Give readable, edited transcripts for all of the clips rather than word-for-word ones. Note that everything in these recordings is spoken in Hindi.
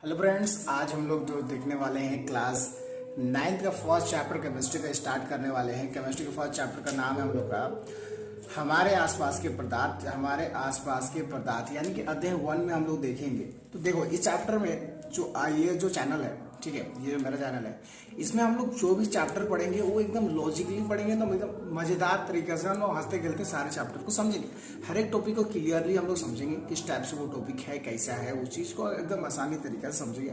हेलो फ्रेंड्स, आज हम लोग जो देखने वाले हैं क्लास 9th का फर्स्ट चैप्टर केमिस्ट्री का स्टार्ट करने वाले हैं। केमिस्ट्री के फर्स्ट चैप्टर का नाम है हम लोग का हमारे आसपास के पदार्थ। हमारे आसपास के पदार्थ यानी कि अध्ययन 1 में हम लोग देखेंगे। तो देखो, इस चैप्टर में ये जो चैनल है, ठीक है, ये जो मेरा चैनल है, इसमें हम लोग जो भी चैप्टर पढ़ेंगे वो एकदम लॉजिकली पढ़ेंगे, तो एकदम मजेदार तरीके से हम लोग हंसते खेलते सारे चैप्टर को समझेंगे। हर एक टॉपिक को क्लियरली हम लोग समझेंगे, किस टाइप से वो टॉपिक है, कैसा है, उस चीज़ को एकदम आसानी तरीके से समझेंगे।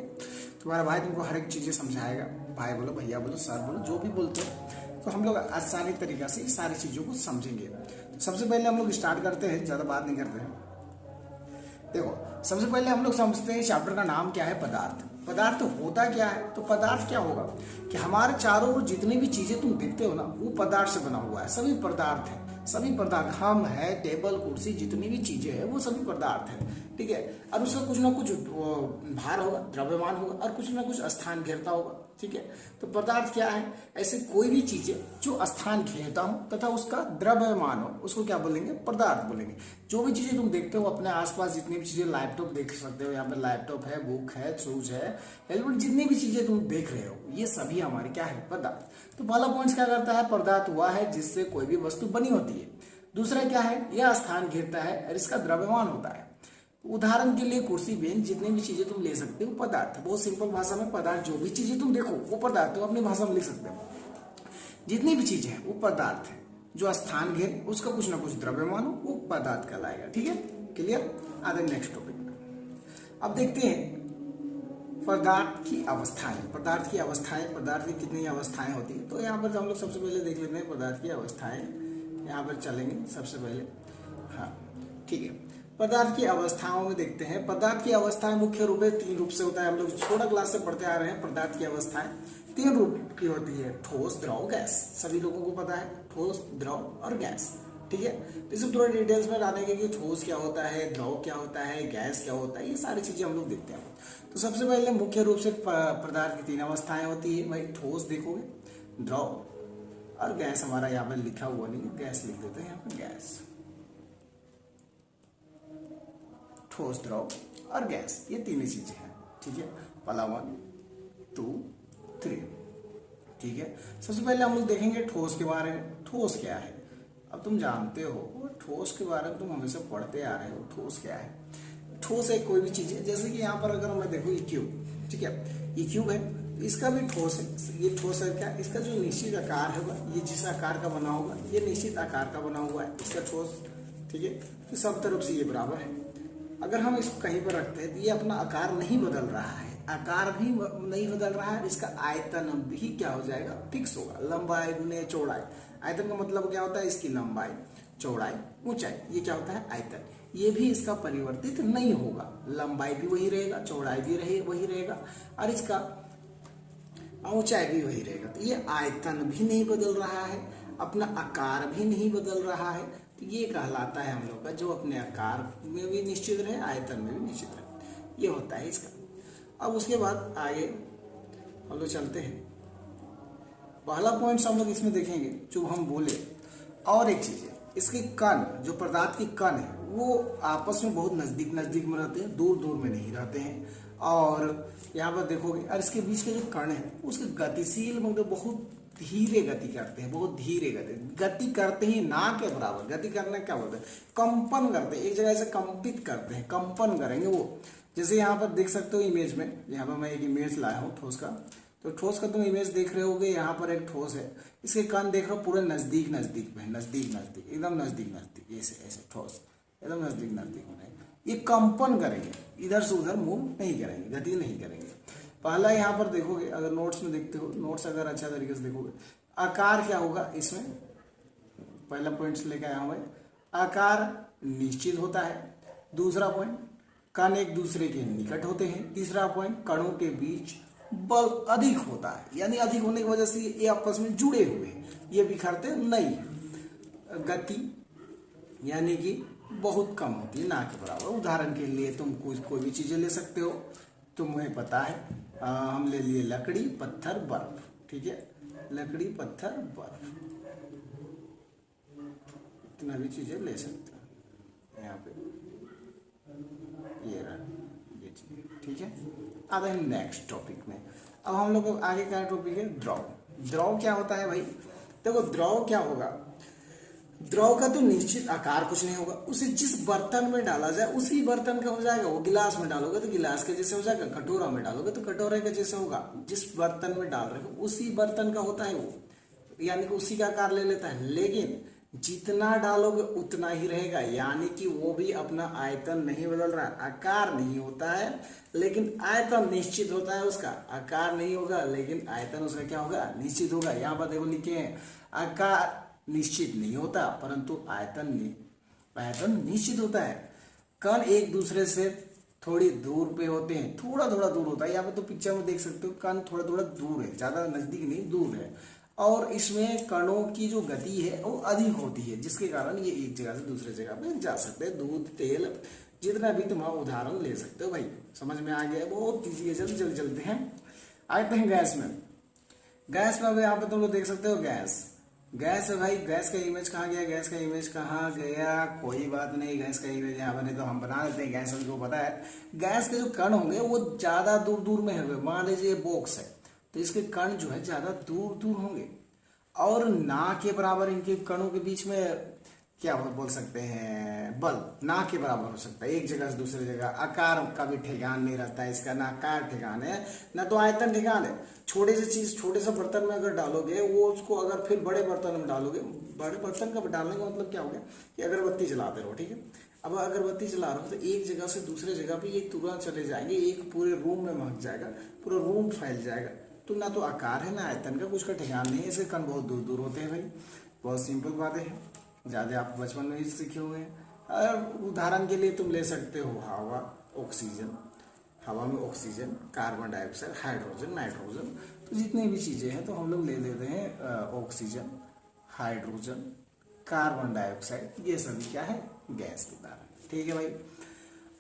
तुम्हारा भाई तुमको हर एक चीज़ें समझाएगा। भाई बोलो, भैया बोलो, सर बोलो, जो भी बोलते हो, तो हम लोग आसानी तरीके से सारी चीज़ों को समझेंगे। तो सबसे पहले हम लोग स्टार्ट करते हैं, ज़्यादा बात नहीं करते हैं। देखो, सबसे पहले हम लोग समझते हैं चैप्टर का नाम क्या है, पदार्थ। पदार्थ होता क्या है? तो पदार्थ क्या होगा कि हमारे चारों ओर जितनी भी चीजें तुम देखते हो ना, वो पदार्थ से बना हुआ है। सभी पदार्थ है, सभी पदार्थ, हम है, टेबल कुर्सी, जितनी भी चीजें हैं वो सभी पदार्थ है, ठीक है। और उसका कुछ ना कुछ भार होगा, द्रव्यमान होगा, और कुछ ना कुछ स्थान घेरता होगा, ठीक है। तो पदार्थ क्या है? ऐसे कोई भी चीज है जो स्थान घेरता हो तथा उसका द्रव्यमान हो, उसको क्या बोलेंगे? पदार्थ बोलेंगे। जो भी चीजें तुम देखते हो अपने आसपास, जितनी भी चीजें, लैपटॉप देख सकते हो, यहाँ पे लैपटॉप है, बुक है, शूज है, हेलमेट, जितनी भी चीजें तुम देख रहे हो, ये सभी हमारे क्या है? पदार्थ। तो पहला पॉइंट क्या करता है? पदार्थ हुआ है जिससे कोई भी वस्तु बनी होती है। दूसरा क्या है? यह स्थान घेरता है और इसका द्रव्यमान होता है। उदाहरण के लिए कुर्सी, बेंच, जितनी भी चीजें तुम ले सकते हो, पदार्थ। बहुत सिंपल भाषा में, पदार्थ जो भी चीजें तुम देखो वो पदार्थ हो, अपनी भाषा में लिख सकते हो। जितनी भी चीजें हैं वो पदार्थ है। जो स्थान घेरे, उसका कुछ ना कुछ द्रव्यमान हो, वो पदार्थ कहलाएगा, ठीक है। क्लियर? आगे नेक्स्ट टॉपिक में अब देखते हैं पदार्थ की अवस्थाएं। पदार्थ की अवस्थाएं, पदार्थ की कितनी अवस्थाएं होती है। तो यहाँ पर हम लोग सबसे पहले देख लेते हैं पदार्थ की अवस्थाएं। यहाँ पर चलेंगे सबसे पहले, हाँ, ठीक है। पदार्थ की अवस्थाओं में देखते हैं। पदार्थ की अवस्थाएं मुख्य रूप से 3 रूप से होता है। हम लोग छोटा क्लास से पढ़ते आ रहे हैं। पदार्थ की अवस्थाएं 3 रूप की होती है: ठोस, द्रव, गैस। सभी लोगों को पता है, ठोस, द्रव और गैस, ठीक है। तो इसमें थोड़ा डिटेल्स में जानेंगे कि ठोस क्या होता है, द्रव क्या होता है, गैस क्या होता है, ये सारी चीजें हम लोग देखते हैं। तो सबसे पहले मुख्य रूप से पदार्थ की 3 अवस्थाएं होती है। भाई, ठोस देखोगे, द्रव और गैस। हमारा यहाँ पर लिखा हुआ नहीं है, गैस लिख देते हैं यहाँ पर, गैस। ठोस, द्रव और गैस, ये 3 चीजें हैं, ठीक है। पहला 1 2 3, ठीक है। सबसे पहले हम लोग देखेंगे ठोस के बारे में। ठोस क्या है? अब तुम जानते हो, ठोस के बारे में तुम हमेशा पढ़ते आ रहे हो। ठोस क्या है? ठोस है कोई भी चीज है। जैसे कि यहाँ पर अगर मैं देखूँ, ये क्यूब, ठीक है, ये क्यूब है, तो इसका भी ठोस है। ये ठोस है क्या? इसका जो निश्चित आकार होगा, ये जिस आकार का बना होगा, ये निश्चित आकार का बना हुआ है, इसका ठोस, ठीक है। तो सब तरफ से ये बराबर है। अगर हम इसको कहीं पर रखते हैं तो ये अपना आकार नहीं बदल रहा है, आकार भी नहीं बदल रहा है, इसका आयतन भी क्या हो जाएगा? फिक्स होगा। लंबाई गुने चौड़ाई। आयतन का मतलब क्या होता है? इसकी लंबाई, चौड़ाई, ऊंचाई, ये क्या होता है? आयतन। ये भी इसका परिवर्तित नहीं होगा। लंबाई भी वही रहेगा, चौड़ाई भी वही रहेगा, और इसका ऊंचाई भी वही रहेगा। तो ये आयतन भी नहीं बदल रहा है, अपना आकार भी नहीं बदल रहा है। तो ये कहलाता है हम लोग का, जो अपने आकार में भी निश्चित रहे, आयतन में भी निश्चित रहे, ये होता है इसका। अब उसके बाद आगे हम लोग चलते हैं। पहला पॉइंट हम लोग इसमें देखेंगे, जो हम बोले, और एक चीज है, इसके कण, जो पदार्थ की कण है, वो आपस में बहुत नजदीक नजदीक में रहते हैं, दूर दूर में नहीं रहते हैं। और यहाँ पर देखोगे, और इसके बीच के जो कण है उसके गतिशील, मतलब बहुत धीरे गति करते हैं, बहुत धीरे गति करते ही ना के बराबर। गति करना क्या बोलते हैं? कंपन करते हैं, एक जगह से कंपित करते हैं, कंपन करेंगे वो। जैसे यहाँ पर देख सकते हो इमेज में, यहाँ पर मैं एक इमेज लाया हूँ ठोस का। तो ठोस का तुम इमेज देख रहे होगे, यहाँ पर एक ठोस है, इसके कान देख रहे हो, पूरे नजदीक नजदीक में, नजदीक नजदीक, एकदम नजदीक नजदीक, ऐसे ऐसे ठोस एकदम नजदीक नजदीक में। ये कंपन करेंगे, इधर से उधर मूव नहीं करेंगे, गति नहीं करेंगे। पहला यहाँ पर देखोगे, अगर नोट्स में देखते हो, नोट्स अगर अच्छा तरीके से देखोगे, आकार क्या होगा इसमें, पहला पॉइंट से लेकर आया हूं मैं, आकार निश्चित होता है। दूसरा पॉइंट, कण एक दूसरे के निकट होते हैं। तीसरा पॉइंट, कणों के बीच बल अधिक होता है, यानी अधिक होने की वजह से ये आपस में जुड़े हुए हैं, ये बिखरते नहीं। गति यानी कि बहुत कम होती है, ना के बराबर। उदाहरण के लिए तुम कोई भी चीजें ले सकते हो, तुम्हें पता है, हम ले लिए लकड़ी, पत्थर, बर्फ, ठीक है। लकड़ी, पत्थर, बर्फ, इतना भी चीजें ले सकते हो। यहाँ पे ये रहा, ये चीज, ठीक है। आते हैं नेक्स्ट टॉपिक में। अब हम लोग को आगे का टॉपिक है द्रव। द्रव क्या होता है भाई? देखो द्रव क्या होगा, द्रव का तो निश्चित आकार कुछ नहीं होगा, उसे जिस बर्तन में डाला जाए उसी बर्तन का हो जाएगा। वो गिलास में डालोगे तो गिलास के जैसे हो जाएगा, कटोरा में डालोगे तो कटोरे के जैसे होगा। जिस बर्तन में डाल रहे हो उसी बर्तन का होता है वो, यानी कि उसी का आकार ले लेता है। लेकिन जितना डालोगे उतना ही रहेगा, यानी कि वो भी अपना आयतन नहीं बदल रहा है। आकार नहीं होता है लेकिन आयतन निश्चित होता है उसका। आकार नहीं होगा लेकिन आयतन उसका क्या होगा, निश्चित होगा। यहाँ पर देखो लिखे हैं आकार निश्चित नहीं होता परंतु आयतन निश्चित होता है। कण एक दूसरे से थोड़ी दूर पे होते हैं, थोड़ा थोड़ा दूर होता है। यहाँ पे तो पिक्चर में देख सकते हो कण थोड़ा थोड़ा दूर है, ज्यादा नजदीक नहीं, दूर है। और इसमें कणों की जो गति है वो अधिक होती है, जिसके कारण ये एक जगह से दूसरे जगह पे जा सकते हैं। दूध, तेल, जितना भी तुम उदाहरण ले सकते हो भाई। समझ में आ गया? बहुत ईजी है। जल्दी जल्दी चलते हैं, आते हैं गैस में। गैस में अब यहाँ पे तुम लोग देख सकते हो गैस है भाई। गैस का इमेज कहाँ गया? गैस का इमेज कहाँ गया? कोई बात नहीं, गैस का इमेज यहाँ पर नहीं तो हम बना देते हैं। गैस हमको पता है। गैस के जो कण होंगे वो ज्यादा दूर दूर में होंगे। मान लीजिए बॉक्स है तो इसके कण जो है ज्यादा दूर दूर होंगे और ना के बराबर इनके कणों के बीच में क्या बोल सकते हैं, बल ना के बराबर हो सकता है एक जगह से दूसरी जगह। आकार का भी ठिकान नहीं रहता है इसका, ना आकार ठिकान है ना तो आयतन ठिकान है। छोटे से चीज छोटे से बर्तन में अगर डालोगे वो उसको अगर फिर बड़े बर्तन में डालोगे, बड़े बर्तन का डालने का मतलब क्या हो गया कि अगरबत्ती जलाते रहो, ठीक है। अब अगरबत्ती जला रहे हो तो एक जगह से दूसरे जगह पे ये तुरंत चले जाएंगे, एक पूरे रूम में महक जाएगा, पूरा रूम फैल जाएगा। तो ना तो आकार है ना आयतन का कुछ का ठिकान नहीं है। इसके कण बहुत दूर दूर होते हैं भाई। बहुत सिंपल बातें हैं, ज्यादा आप बचपन में ही सीखे हुए हैं। और उदाहरण के लिए तुम ले सकते हो हवा, ऑक्सीजन। हवा में oxygen, carbon dioxide, hydrogen, nitrogen, तो जितनी भी चीजें हैं तो हम लोग ले लेते हैं ऑक्सीजन, हाइड्रोजन, कार्बन डाइऑक्साइड। ये सभी क्या है? गैस के उदाहरण, ठीक है भाई।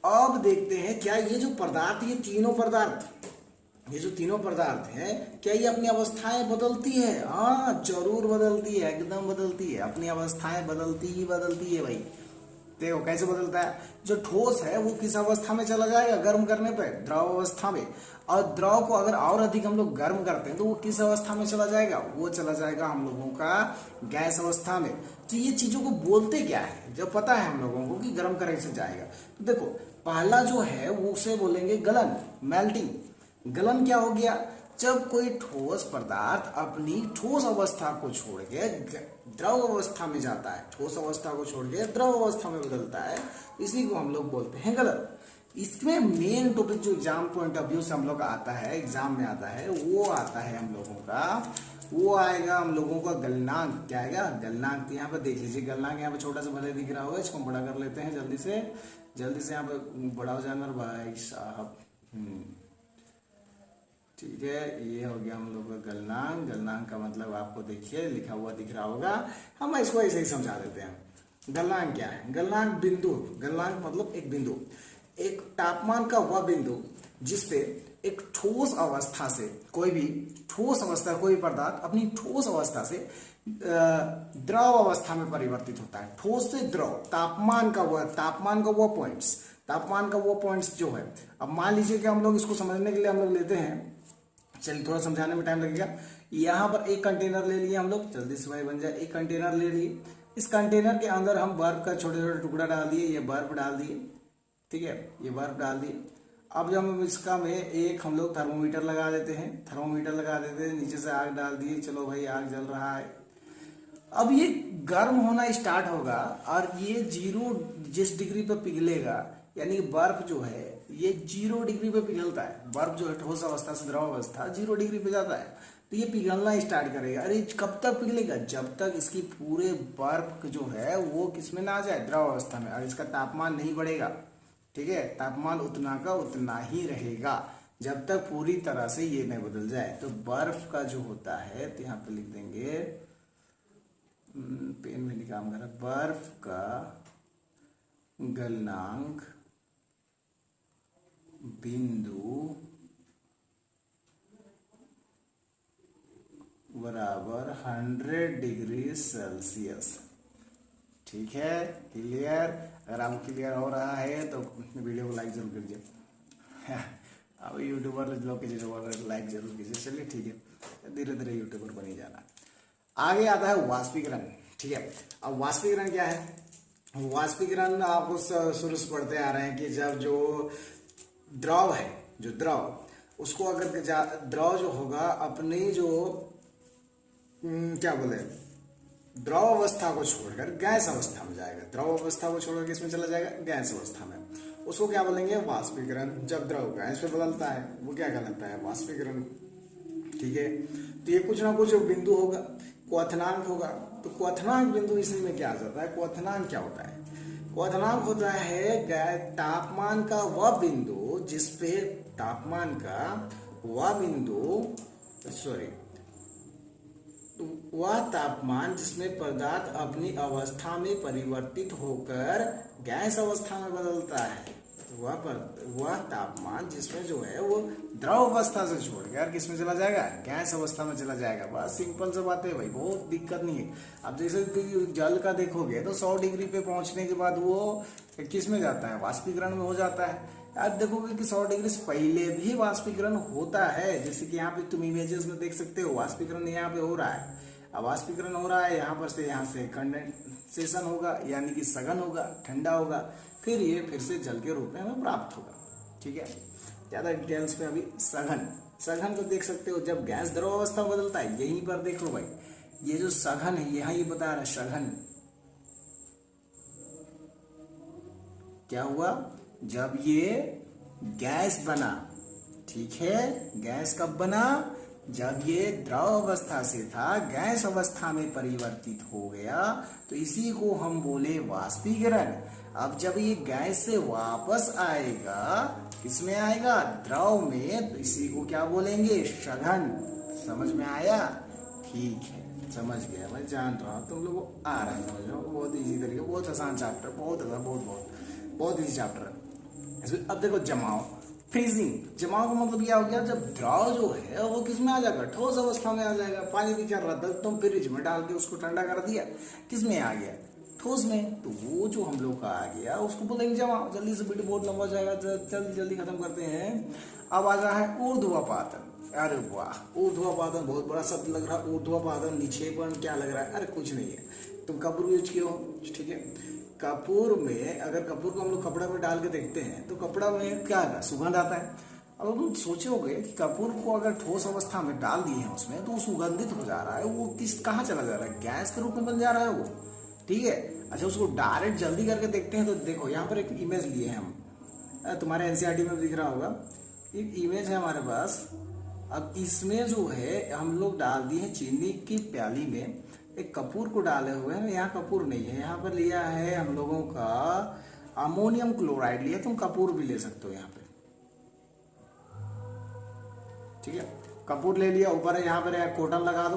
अब देखते हैं क्या ये जो पदार्थ, ये जो तीनों पदार्थ हैं, क्या ये अपनी अवस्थाएं बदलती है? हाँ जरूर बदलती है, एकदम बदलती है। अपनी अवस्थाएं बदलती है भाई। देखो कैसे बदलता है। जो ठोस है वो किस अवस्था में चला जाएगा? गर्म करने पे द्रव अवस्था में। और द्रव को अगर और अधिक हम लोग गर्म करते हैं तो वो किस अवस्था में चला जाएगा? वो चला जाएगा हम लोगों का गैस अवस्था में। तो ये चीजों को बोलते क्या है जब पता है हम लोगों को कि गर्म करने से जाएगा। तो देखो पहला जो है वो उसे बोलेंगे गलन, मेल्टिंग। गलन क्या हो गया? जब कोई ठोस पदार्थ अपनी ठोस अवस्था को छोड़ के द्रव अवस्था में जाता है, ठोस अवस्था को छोड़ के द्रव अवस्था में बदलता है, इसी को हम लोग बोलते हैं गलन। इसमें मेन टॉपिक जो एग्जाम पॉइंट ऑफ व्यू से हम लोग का आता है, एग्जाम में आता है, वो आता है हम लोगों का, वो आएगा हम लोगों का गलनांक। क्या आएगा? गलनांक। यहाँ पे देख लीजिए गलनांक यहाँ पे छोटा सा भले दिख रहा होगा, इसको हम बड़ा कर लेते हैं जल्दी से यहाँ पे बड़ा हो जाना भाई साहब। ठीक है, ये हो गया हम लोग का गलनांक। गलनांक का मतलब आपको देखिए लिखा हुआ दिख रहा होगा, हम इसको ऐसे ही समझा देते हैं। गलनांक क्या है? गलनांक बिंदु, गलनांक मतलब एक बिंदु, एक तापमान का वह बिंदु जिसपे एक ठोस अवस्था से कोई भी पदार्थ अपनी ठोस अवस्था से द्रव अवस्था में परिवर्तित होता है। ठोस से द्रव, तापमान का वो पॉइंट्स जो है। अब मान लीजिए कि हम लोग इसको समझने के लिए हम लोग लेते हैं, चलिए थोड़ा समझाने में टाइम लगेगा। यहाँ पर एक कंटेनर ले लिए हम लोग, जल्दी से भाई बन जाए। एक कंटेनर ले लिए, इस कंटेनर के अंदर हम बर्फ का छोटे छोटे टुकड़ा डाल दिए, ये बर्फ डाल दिए, ठीक है, ये बर्फ डाल दिए। अब जब हम इसका में एक हम लोग थर्मोमीटर लगा देते हैं, नीचे से आग डाल दिए, चलो भाई आग जल रहा है। अब ये गर्म होना स्टार्ट होगा और ये 0 जिस डिग्री पे पिघलेगा, यानी बर्फ जो है ये 0 डिग्री पे पिघलता है। बर्फ जो है ठोस अवस्था से द्रव अवस्था 0 डिग्री पे जाता है, तो ये पिघलना स्टार्ट करेगा। अरे कब तक पिघलेगा? जब तक इसकी पूरे बर्फ जो है वो किसमें ना आ जाए, द्रव अवस्था में, और इसका तापमान नहीं बढ़ेगा, ठीक है। तापमान उतना का उतना ही रहेगा जब तक पूरी तरह से ये नहीं बदल जाए। तो बर्फ का जो होता है, तो यहाँ पे लिख देंगे, पेन में नहीं काम कर रहा, बर्फ का गलनांक बिंदु बराबर 100 डिग्री सेल्सियस। ठीक है, क्लियर? अगर आपको क्लियर हो रहा है तो वीडियो को लाइक जरूर कीजिए। अब यूट्यूबर लोग के जैसे लाइक जरूर कीजिए। चलिए ठीक है, धीरे धीरे यूट्यूबर बन ही जाना। आगे आता है वाष्पीकरण। ठीक है, अब वाष्पीकरण क्या है? वाष्पीकरण आप शुरू से पढ़ते आ रहे हैं कि जब जो द्रव है, जो द्रव उसको अगर द्रव जो होगा अपनी जो क्या बोले, द्रव अवस्था को छोड़कर गैस अवस्था में जाएगा। द्रव अवस्था को छोड़कर किसमें चला जाएगा? गैस अवस्था में। उसको क्या बोलेंगे? वाष्पीकरण। जब द्रव गैस में बदलता है वो क्या कहलाता है? वाष्पीकरण। ठीक है, तो ये कुछ ना कुछ बिंदु होगा, क्वथनांक होगा। तो क्वथनांक बिंदु इसी में क्या आ जाता है? क्वथनांक क्या होता है? क्वथनांक होता है तापमान का वह बिंदु जिसपे तापमान का वह बिंदु सॉरी वह तापमान जिसमें पदार्थ अपनी अवस्था में परिवर्तित होकर गैस अवस्था में बदलता है। वह तापमान जिसमें जो है वो द्रव अवस्था से छोड़कर किसमें चला जाएगा? गैस अवस्था में चला जाएगा। बस सिंपल सा बात है भाई, बहुत दिक्कत नहीं है। अब जैसे कि जल का देखोगे तो 100 डिग्री पे पहुंचने के बाद वो किस में जाता है? वाष्पीकरण में हो जाता है। आप देखोगे कि 100 डिग्री से पहले भी वाष्पीकरण होता है। जैसे कि यहाँ पे तुम इमेजेस में देख सकते हो, वाष्पीकरण यहाँ पे हो रहा है। अब वाष्पीकरण हो रहा है, यहाँ से कंडेंसेशन होगा, यानी कि सघन होगा, ठंडा होगा, फिर ये फिर से जल के रूप में हमें प्राप्त होगा। ठीक है, ज्यादा डिटेल्स में अभी सघन को देख सकते हो। जब गैस द्रव अवस्था में बदलता है, यहीं पर देखो भाई, ये जो सघन है, यहाँ ये बता रहा है सघन क्या हुआ? जब ये गैस बना। ठीक है, गैस कब बना? जब ये द्रव अवस्था से था, गैस अवस्था में परिवर्तित हो गया, तो इसी को हम बोले वाष्पीकरण। अब जब ये गैस से वापस आएगा, किसमें आएगा? द्रव में, तो इसी को क्या बोलेंगे? सघन। समझ में आया? ठीक है, समझ गया। मैं जान रहा हूँ तुम लोगों को आ रहा है समझ लो, बहुत इजी तरीके, बहुत आसान चैप्टर, बहुत इजी चैप्टर है। अब देखो जमाव, फ्रीजिंग। जमाव का मतलब क्या हो गया? जब द्रव जो है वो किस में आ जाएगा? ठोस अवस्था में आ जाएगा। पानी भी कर रहा था, तुम फ्रिज में डाल के उसको ठंडा कर दिया, किस में आ गया? ठोस में। तो वो जो हम लोग का आ गया उसको बोलेंगे जमाव। जल्दी से वीडियो बहुत लंबा जाएगा, जल्दी खत्म करते हैं। अब आ रहा है ऊर्ध्वपातन। अरे वाह, ऊर्ध्वपातन बहुत बड़ा शब्द लग रहा है। ऊर्ध्वपातन, निक्षेपण, क्या लग रहा है? अरे कुछ नहीं है, तुम कपूर यूज किए हो। ठीक है, कपूर में अगर कपूर को हम लोग कपड़ा में डाल के देखते हैं तो कपड़ा में क्या आता है? सुगंध आता है। अब तुम सोचोगे कि कपूर को अगर ठोस अवस्था में डाल दिए हैं उसमें, तो वो सुगंधित हो जा रहा है, वो कहाँ चला जा रहा है? गैस के रूप में बन जा रहा है वो। ठीक है, अच्छा उसको डायरेक्ट जल्दी करके देखते हैं तो देखो यहाँ पर एक इमेज लिए हैं हम, तुम्हारे एनसीईआरटी में दिख रहा होगा, एक इमेज है हमारे पास। अब इसमें जो है हम लोग डाल दिए हैं चीनी की प्याली में, एक कपूर को डाले हुए हैं। यहाँ कपूर नहीं है, यहाँ पर लिया है हम लोगों का अमोनियम क्लोराइड लिया। तुम कपूर भी ले सकते हो यहाँ पे। ठीक है, कपूर ले लिया, ऊपर यहाँ पर कॉटन लगा दो।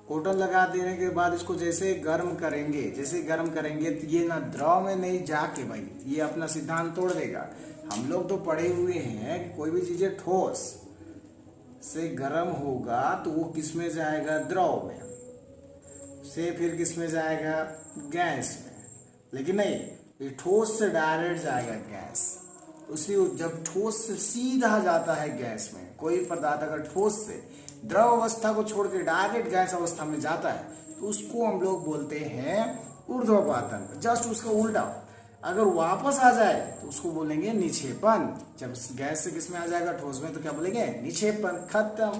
कॉटन लगा देने के बाद इसको जैसे गर्म करेंगे तो ये ना द्रव में नहीं जाके भाई ये अपना सिद्धांत तोड़ देगा। हम लोग तो पढ़े हुए हैं कि कोई भी चीजें ठोस से गर्म होगा तो वो किस में जाएगा? द्रव में से फिर किस में जाएगा? गैस में। लेकिन नहीं, ये ठोस से डायरेक्ट जाएगा गैस। उसी जब ठोस से सीधा जाता है गैस में, कोई पदार्थ अगर ठोस से द्रव अवस्था को छोड़ के डायरेक्ट गैस अवस्था में जाता है तो उसको हम लोग बोलते हैं ऊर्ध्वपातन। जस्ट उसका उल्टा, अगर वापस आ जाए तो उसको बोलेंगे निक्षेपण। जब गैस से किस में आ जाएगा? ठोस में, तो क्या बोलेंगे? निक्षेपण। खत्म,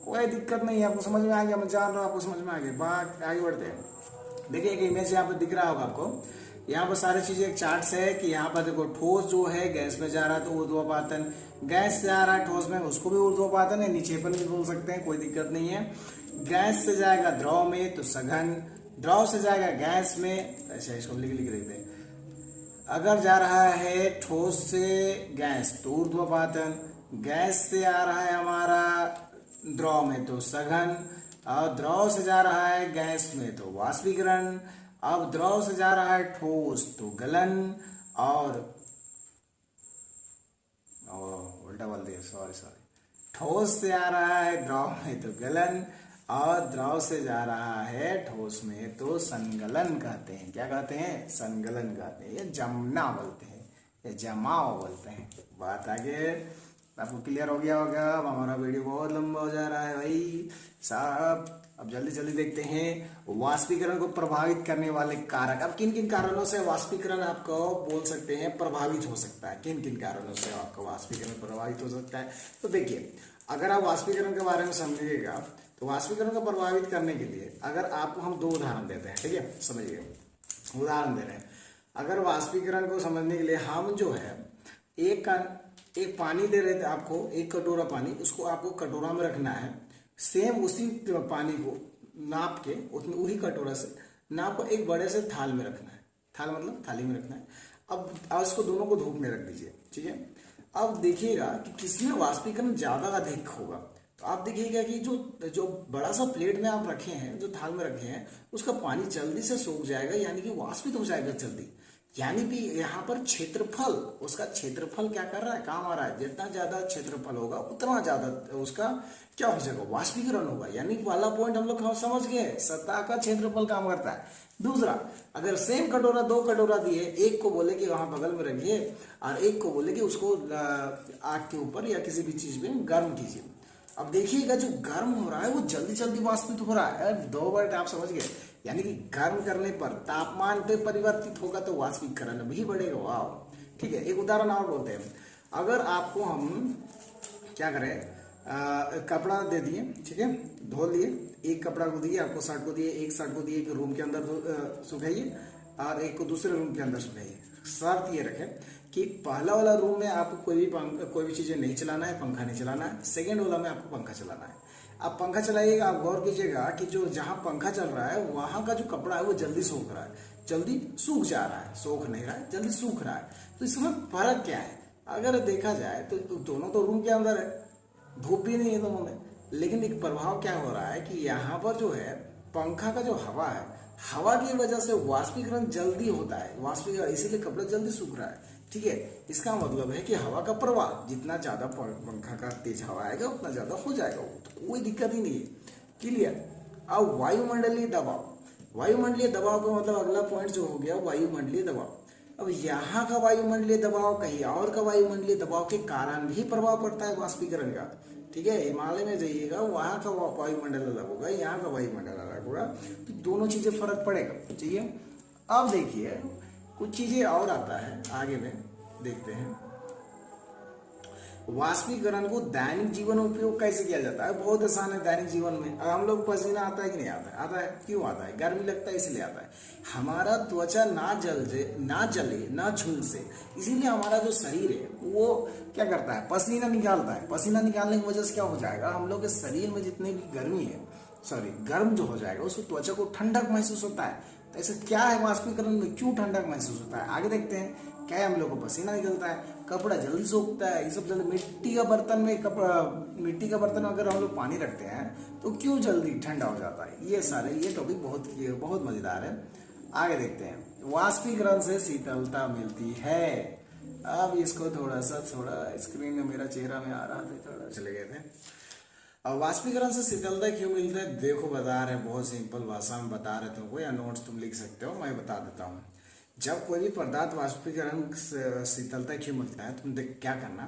कोई दिक्कत नहीं है। आपको समझ में आ गया? मैं जान रहा हूँ आपको समझ में आ गया। आगे बढ़ते हैं। देखिए एक इमेज यहाँ पर दिख रहा होगा आपको, यहाँ पर सारी चीजें एक चार्ट से है कि यहाँ पर देखो ठोस जो है गैस में जा रहा है तो ऊर्ध्वपातन, गैस से जा रहा है ठोस में, उसको भी ऊर्ध्वपातन है, निक्षेपण भी बोल सकते हैं, कोई दिक्कत नहीं है। गैस से जाएगा द्रव में तो सघन, द्रव से जाएगा गैस में। अच्छा इसको लिख देते हैं। अगर जा रहा है ठोस से गैस तो ऊर्ध्वपातन, गैस से आ रहा है हमारा द्रव में तो सघन, और द्रव से जा रहा है गैस में तो वाष्पीकरण, अब द्रव से जा रहा है ठोस तो गलन, और उल्टा बोल दिया, सॉरी ठोस से आ रहा है द्रव में तो गलन, और द्रव से जा रहा है ठोस में तो संगलन कहते हैं। क्या कहते हैं? संगलन कहते हैं, या जमना बोलते हैं, या जमाव बोलते हैं। बात आगे आपको क्लियर हो गया होगा। अब हमारा वीडियो बहुत लंबा हो जा रहा है भाई साहब। अब जल्दी जल्दी देखते हैं वाष्पीकरण को प्रभावित करने वाले कारक। अब किन किन कारणों से वाष्पीकरण आपको बोल सकते हैं प्रभावित हो सकता है, किन किन कारणों से आपका वाष्पीकरण प्रभावित हो सकता है। तो देखिए, अगर आप वाष्पीकरण के बारे में समझिएगा तो वाष्पीकरण को प्रभावित करने के लिए अगर आपको हम दो उदाहरण देते हैं, ठीक है, समझिए उदाहरण दे रहे हैं। अगर वाष्पीकरण को समझने के लिए हम जो है एक पानी दे रहे थे आपको, एक कटोरा पानी, उसको आपको कटोरा में रखना है। सेम उसी पानी को नाप के उसी कटोरा से नाप को एक बड़े से थाल में रखना है। थाल मतलब थाली में रखना है। अब इसको दोनों को धूप में रख दीजिए, ठीक है। अब देखिएगा कि किसमें वाष्पीकरण ज्यादा अधिक होगा। तो आप देखिएगा कि जो बड़ा सा प्लेट में आप रखे हैं, जो थाल में रखे हैं, उसका पानी जल्दी से सूख जाएगा, यानी कि वाष्पित हो जाएगा जल्दी। यानी कि यहाँ पर क्षेत्रफल, उसका क्षेत्रफल क्या कर रहा है, काम आ रहा है। जितना ज्यादा क्षेत्रफल होगा उतना ज्यादा उसका क्या हो जाएगा, वाष्पीकरण होगा। यानी वाला पॉइंट हम लोग समझ गए, सतह का क्षेत्रफल काम करता है। दूसरा, अगर सेम कटोरा दो कटोरा दिए, एक को बोले कि वहां बगल में रखिए और एक को बोले कि उसको आग के ऊपर या किसी भी चीज में गर्म कीजिए। अब देखिएगा जो गर्म हो रहा है वो जल्दी जल्दी वाष्पित हो रहा है। दो वर्ड आप समझ गए, यानी कि गर्म करने पर तापमान पे परिवर्तित होगा तो वाष्पीकरण भी बढ़ेगा। वाह, ठीक है। एक उदाहरण और बोलते हैं। अगर आपको हम क्या करें, कपड़ा दे दिए, ठीक है, धो लिए, एक कपड़ा को दिए आपको, शर्ट को दिए, एक शर्ट को दिए कि रूम के अंदर सुखाइए और एक को दूसरे रूम के अंदर सुखाइए। शर्त ये रखें कि पहला वाला रूम में आपको कोई भी चीजें नहीं चलाना है, पंखा नहीं चलाना है। सेकेंड वाला में आपको पंखा चलाना है। आप पंखा चलाइएगा, आप गौर कीजिएगा कि जो जहां पंखा चल रहा है वहां का जो कपड़ा है वो जल्दी सूख रहा है, जल्दी सूख जा रहा है, सूख नहीं रहा है, जल्दी सूख रहा है। तो इसमें फर्क क्या है? अगर देखा जाए तो दोनों तो रूम के अंदर है, धूप भी नहीं है दोनों में, लेकिन एक प्रभाव क्या हो रहा है कि यहाँ पर जो है पंखा का जो हवा है, हवा की वजह से वाष्पीकरण जल्दी होता है, वाष्पीकरण, इसीलिए कपड़ा जल्दी सूख रहा है, ठीक है। इसका मतलब है कि हवा का प्रवाह जितना ज्यादा पंखा का तेज हवा आएगा उतना ज्यादा हो जाएगा, तो कोई दिक्कत ही नहीं है, क्लियर। अब वायुमंडलीय दबाव, वायुमंडलीय दबाव का मतलब अगला पॉइंट जो हो गया वायुमंडलीय दबाव। अब यहाँ का वायुमंडलीय दबाव कहीं और का वायुमंडलीय दबाव के कारण भी प्रभाव पड़ता है वाष्पीकरण का, ठीक है। हिमालय में जाइएगा वहां का वायुमंडल अलग होगा, यहाँ का वायुमंडल अलग होगा, तो दोनों चीजें फर्क पड़ेगा, ठीक है। अब देखिए कुछ चीजें और आता है आगे में देखते हैं। वाष्पीकरण को दैनिक जीवन में उपयोग कैसे किया जाता है? बहुत आसान है। दैनिक जीवन में हम लोग पसीना आता है कि नहीं आता है? आता है। क्यों आता है? गर्मी लगता है इसलिए आता है। हमारा त्वचा ना जले ना झुलसे, इसीलिए हमारा जो शरीर है वो क्या करता है, पसीना निकालता है। पसीना निकालने की वजह से क्या हो जाएगा, हम लोग के शरीर में जितने भी गर्मी है, गर्म जो हो जाएगा, उसको त्वचा को ठंडक महसूस होता है। तो ऐसा क्या है वाष्पीकरण में, क्यों ठंडक महसूस होता है? आगे देखते हैं। क्या है, हम लोग को पसीना निकलता है, कपड़ा जल्दी सूखता है, ये सब जल्दी। मिट्टी का बर्तन में अगर हम लोग पानी रखते हैं तो क्यों जल्दी ठंडा हो जाता है? ये टॉपिक बहुत मजेदार है। आगे देखते हैं। वाष्पीकरण से शीतलता मिलती है। अब इसको थोड़ा स्क्रीन में मेरा चेहरा में आ रहा था, थोड़ा चले गए थे। अब वाष्पीकरण से शीतलता क्यों मिलता है? देखो बता रहे, बहुत सिंपल भाषा में बता रहे तुमको, या नोट्स तुम लिख सकते हो, मैं बता देता हूँ। जब कोई भी पदार्थ वाष्पीकरण शीतलता क्यों मिलता है, तुम देख क्या करना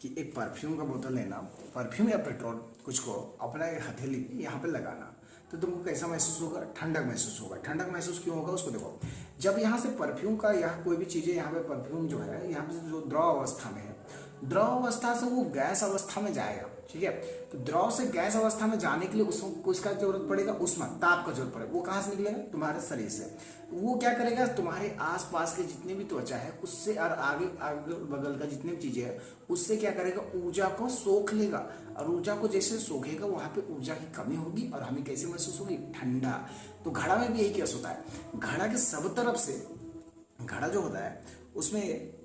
कि एक परफ्यूम का बोतल लेना, परफ्यूम या पेट्रोल कुछ को अपना हथेली यहाँ पे लगाना, तो तुमको कैसा महसूस होगा? ठंडक महसूस होगा। ठंडक महसूस क्यों होगा उसको देखो। जब यहाँ से परफ्यूम का, यहाँ कोई भी चीजें, यहाँ पे परफ्यूम जो है यहाँ पे जो द्रव अवस्था में है, द्रव अवस्था से वो गैस अवस्था में जाएगा, ठीक है। तो द्रव से गैस अवस्था में जाने के लिए उसको इसका जरूरत पड़ेगा, उष्मा, ताप का जरूरत पड़ेगा। वो कहाँ से निकलेगा? तुम्हारे शरीर से। वो क्या करेगा, तुम्हारे आसपास के जितने भी त्वचा है उससे और आगे बगल का जितने भी चीजें है उससे क्या करेगा, ऊर्जा को सोख लेगा। और ऊर्जा को जैसे सोखेगा वहां पे ऊर्जा की कमी होगी और हमें कैसे महसूस होगी? ठंडा। तो घड़ा में भी यही केस होता है। घड़ा के सब तरफ से, घड़ा जो होता है उसमें,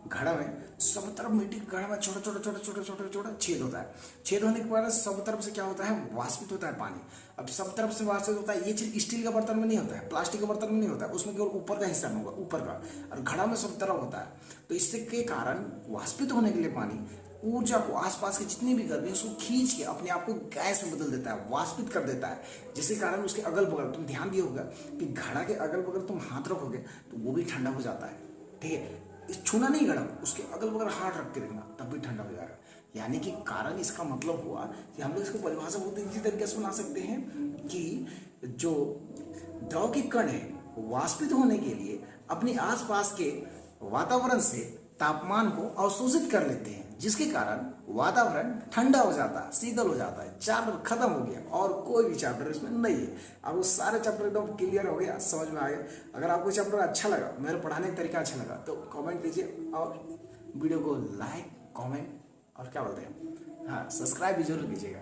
घड़ा में सब तरफ मिट्टी के घड़ा में छोटा छेद होता है। छेद होने के बाद सब तरफ से क्या होता है, वाष्पित होता है पानी। अब सब तरफ से वाष्पित होता है, ये चीज स्टील का बर्तन में नहीं होता है, प्लास्टिक के बर्तन में नहीं होता है, उसमें केवल ऊपर का हिस्सा होगा, ऊपर का। और घड़ा में सब तरफ होता है। तो इससे के कारण वाष्पित होने के लिए पानी ऊर्जा को, आसपास की जितनी भी गर्मी उसको खींच के अपने आप को गैस में बदल देता है, वाष्पित कर देता है। जिसके कारण उसके अगल बगल, तुम ध्यान दिए होगा कि घड़ा के अगल बगल तुम हाथ रखोगे तो वो भी ठंडा हो जाता है, ठीक है। छूना नहीं गर्म, उसके अगल बगल हाथ रख के रखना, तब भी ठंडा हो जाएगा। यानी कि कारण इसका मतलब हुआ कि हम लोग इसको परिभाषा बहुत इसी तरीके से बना सकते हैं कि जो द्रव के कण है वाष्पित होने के लिए अपने आसपास के वातावरण से तापमान को अवशोषित कर लेते हैं, जिसके कारण वातावरण ठंडा हो जाता है, शीतल हो जाता है। चैप्टर खत्म हो गया और कोई भी चैप्टर इसमें नहीं है। अब वो सारे चैप्टर एकदम क्लियर हो गया, समझ में आ गया। अगर आपको चैप्टर अच्छा लगा, मेरे पढ़ाने का तरीका अच्छा लगा, तो कमेंट कीजिए और वीडियो को लाइक, कमेंट और क्या बोलते हैं, हाँ, सब्सक्राइब भी जरूर कीजिएगा।